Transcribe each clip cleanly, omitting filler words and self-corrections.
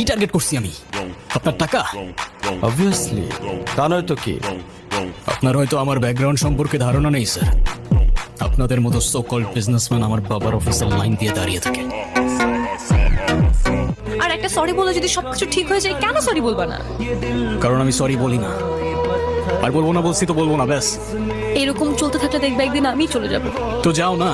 কি টার্গেট করছি আমি? আপনার টাকা? অবভিয়াসলি, তা নয় তো কি? আপনার হয়তো আমার ব্যাকগ্রাউন্ড সম্পর্কে ধারণা নেই স্যার। আপনাদের মতো সো কল্ড বিজনেসম্যান আমার বাবার অফিসের লাইন দিয়ে দাঁড়িয়ে থাকে। আর একটা সরি বলে যদি সবকিছু ঠিক হয়ে যায়, কেন সরি বলবা না? কারণ আমি সরি বলি না। আর বলবো না, বলছি তো বলবো না, ব্যাস। এরকম চলতে থাকলে দেখবে একদিন আমি চলে যাব। তো যাও না।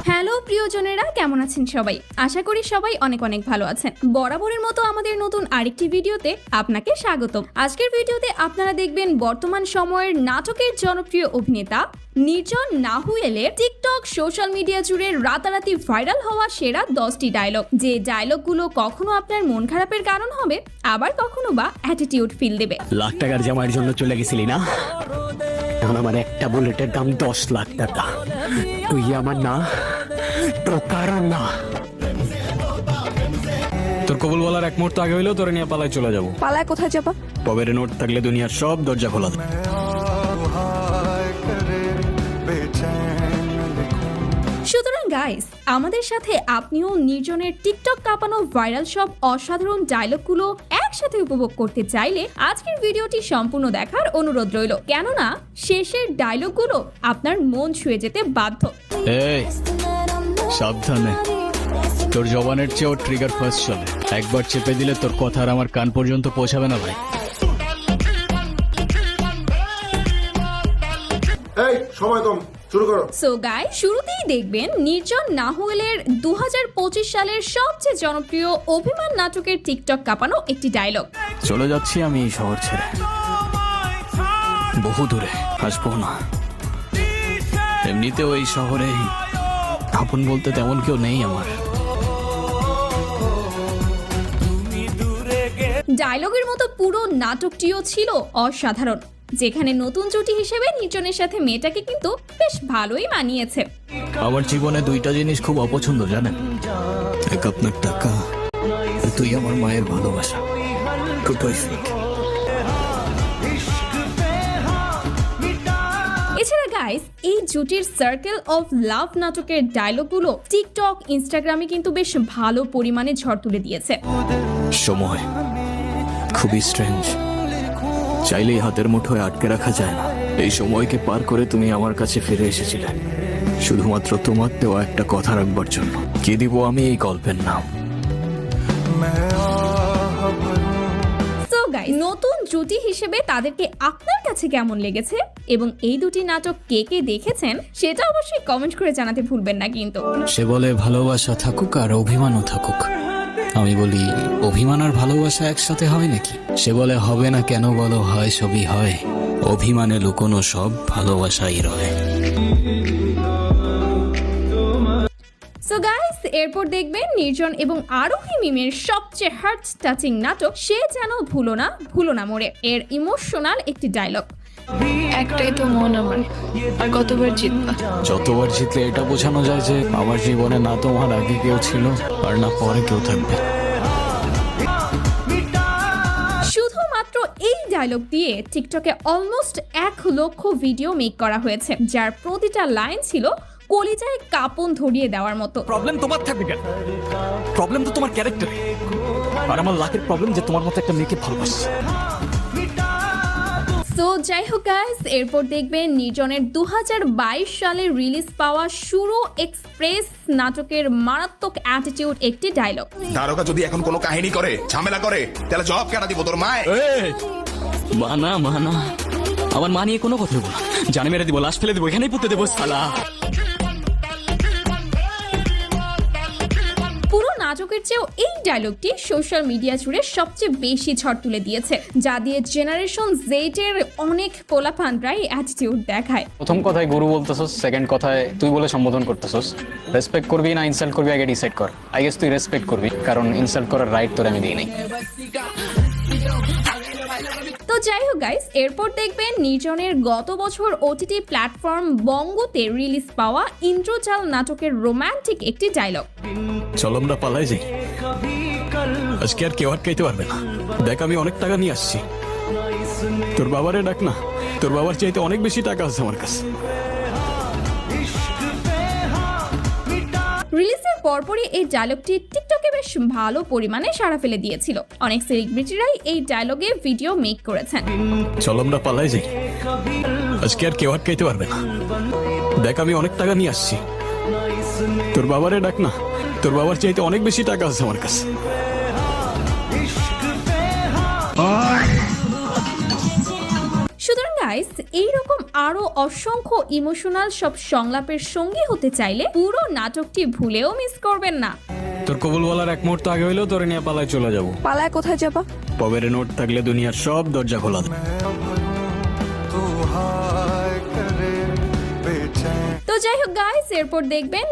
হ্যালো প্রিয়জনেরা, কেমন আছেন সবাই? আশা করি সবাই অনেক অনেক ভালো আছেন। বরাবরের মতো আমাদের নতুন আরেকটি ভিডিওতে আপনাকে স্বাগতম। আজকের ভিডিওতে আপনারা দেখবেন বর্তমান সময়ের নাটকের জনপ্রিয় অভিনেতা নির্জন নাহুয়েলের টিকটক সোশ্যাল মিডিয়া জুড়ে রাতারাতি ভাইরাল হওয়া সেরা 10টি ডায়লগ। যে ডায়লগগুলো কখনো আপনার মন খারাপের কারণ হবে, আবার কখনো বা অ্যাটিটিউড ফিল দেবে। লাখ টাকার জামাইয়ের জন্য চলে গেছিলি না? এখন আমার একটা বুলেটের দাম 10 লাখ টাকা। তুই আমার না, প্রকারণ না। তোর কবুল বলার এক মুহূর্ত আগে হইলেও তোরে নিয়ে পালায় চলে যাবো। পালায় কোথায় যাবা? পবের নোট থাকলে দুনিয়ার সব দরজা খোলা থাকে। সুতরাং গাইস, আমাদের সাথে আপনিও নির্জনের টিকটক কাঁপানো ভাইরাল সব অসাধারণ ডায়লগগুলো একসাথে উপভোগ করতে চাইলে আজকের ভিডিওটি সম্পূর্ণ দেখার অনুরোধ রইল, কেননা শেষের ডায়লগগুলো আপনার মন ছুঁয়ে যেতে বাধ্য। এই সাবধানে, তোর জবানের চেয়েও ট্রিগার ফার্স্ট চলে। একবার চেপে দিলে তোর কথা আর আমার কান পর্যন্ত পৌঁছাবে না ভাই। এই সময় কম, শুরু করো। সো গাইস, শুরুতেই দেখবেন নির্জন নাহুয়েলের 2025 সালের সবচেয়ে জনপ্রিয় অভিমান নাটকের টিকটক কাঁপানো একটি ডায়লগ। চলে যাচ্ছি আমি এই শহর ছেড়ে, বহু দূরে, আসবো না। এমনিতেও এই শহরে আপন বলতে তেমন কেউ নেই আমার। ডায়লগের মতো পুরো নাটকটিও ছিল অসাধারণ, যেখানে নতুন জুটি হিসেবে নির্জনের সাথে মেয়েটাকে কিন্তু বেশ ভালোই মানিয়েছে। আমার জীবনে দুইটা জিনিস খুব অপছন্দ জানেন, এক আপনার টাকা, আর তুই আমার মায়ের ভালোবাসা। দুটোই ফেক। এছাড়া গাইস, এই জুটির সার্কেল অফ লাভ নাটকের ডায়লগগুলো টিকটক, ইনস্টাগ্রামে কিন্তু বেশ ভালো পরিমাণে ঝড় তুলে দিয়েছে। সময় খুবই স্ট্রেঞ্জ, চাইলেই হাতের মুঠোয় আটকে রাখা যায় না। এই সময়কে পার করে তুমি আমার কাছে ফিরে এসেছিলে শুধুমাত্র তোমার দেওয়া একটা কথা রাখবার জন্য। কি দিব আমি এই গল্পের নাম? সো গাইস, নতুন জুটি হিসেবে তাদেরকে আপনার কাছে কেমন লেগেছে এবং এই দুটি নাটক কে কে দেখেছেন সেটা অবশ্যই কমেন্ট করে জানাতে ভুলবেন না কিন্তু। সে বলে ভালোবাসা থাকুক আর অভিমানও থাকুক, আমি বলি অভিমান আর ভালোবাসা একসাথে হয় নাকি? সে বলে হবে না কেন বলো, হয় সবই হয়, অভিমানে লুকোনো সব ভালোবাসাই রয়। সো গাইস, এরপর দেখবেন নির্জন এবং আরোহী মিমের সবচেয়ে হার্ট টাচিং নাটক সে যেন ভুলো না মোরে এর ইমোশনাল একটি ডায়লগ। একটাই তো মন আমার, আর কতবার জিতবা? যতবার জিতলে এটা বোঝানো যায় যে আমার জীবনে না তোমার আগে কেউ ছিল আর না পরে কেউ থাকবে। শুধুমাত্র এই ডায়লগ দিয়ে টিকটকে অলমোস্ট 1 লক্ষ ভিডিও মেক করা হয়েছে, যার প্রতিটা লাইন ছিল কলিজায় কাঁপন ধরিয়ে দেওয়ার মতো। প্রবলেম তোমার থাকবে কেন? প্রবলেম তো তোমার ক্যারেক্টারে, আর আমার লাখের প্রবলেম যে তোমার মতো একটা মেয়েকে ভালোবাসছে। সো যাই হোক গাইস, এরপর দেখবেন নির্জনের 2022 সালে রিলিজ পাওয়া শুরু এক্সপ্রেস নাটকের মারাত্মক অ্যাটিটিউড একটি ডায়লগ। দারোগা যদি এখন কোনো কাহিনী করে, ঝামেলা করে, তাহলে জব কেন দিব তোর মায়? মানা আমার মা নিয়ে কোনো কথা বলবো না, জানে মেরে দিব, লাশ ফেলে দেবো, এখানেই পুঁতে দেবো শালা। পুরো নাটকের চেয়েও এই ডায়লগটি সোশ্যাল মিডিয়া জুড়ে সবচেয়ে বেশি ঝড় তুলে দিয়েছে, যা দিয়ে জেনারেশন জেড-এর অনেক পোলাপানরাই অ্যাটিটিউড দেখায়। প্রথম কথায় গুরু বলতেছস, সেকেন্ড কথায় তুই বলে সম্বোধন করতেছস। রেসপেক্ট করবি না ইনসাল্ট করবি আগে ডিসাইড কর। আই গেস তুই রেসপেক্ট করবি, কারণ ইনসাল্ট করার রাইট তোর আমি দিই নাই। তো যাই হোক গাইস, এরপর দেখবেন নির্জনের গত বছর ওটিটি প্ল্যাটফর্ম বঙ্গতে রিলিজ পাওয়া ইন্দ্রজাল নাটকের রোমান্টিক একটি ডায়লগ। চল আমরা পালাই যাই, আজকে আর কেউ আটকাইতে পারবে না। দেখ আমি অনেক টাকা নিয়ে আসছি, তোর বাবারে ডাক না, তোর বাবার চাইতে অনেক বেশি টাকা আছে আমার কাছে। রিলিজের পরপরই এই ডায়লগটি টিকটকে বেশ ভালো পরিমাণে সাড়া ফেলে দিয়েছিল। অনেক সেলিব্রিটিরাই এই ডায়লগে ভিডিও মেক করেছেন। চল আমরা পালাই যাই, আজকে আর কেউ আটকাইতে পারবে না। দেখ আমি অনেক টাকা নিয়ে আসছি, তোর বাবারে ডাক না, তোর বাবার চাইতে অনেক বেশি টাকা আছে আমার কাছে। সুতরাং গাইস, এইরকম আরো অসংখ্য ইমোশনাল সব সংলাপের সঙ্গী হতে চাইলে পুরো নাটকটি ভুলেও মিস করবেন না। তোর কবুল বলার এক মুহূর্ত আগে হইলেও তোরে নিয়ে পালায় চলে যাবো। পালায় কোথায় যাবা? পবের নোট থাকলে দুনিয়ার সব দরজা খোলা। তো যাই হোক গাইস, এরপর দেখবেন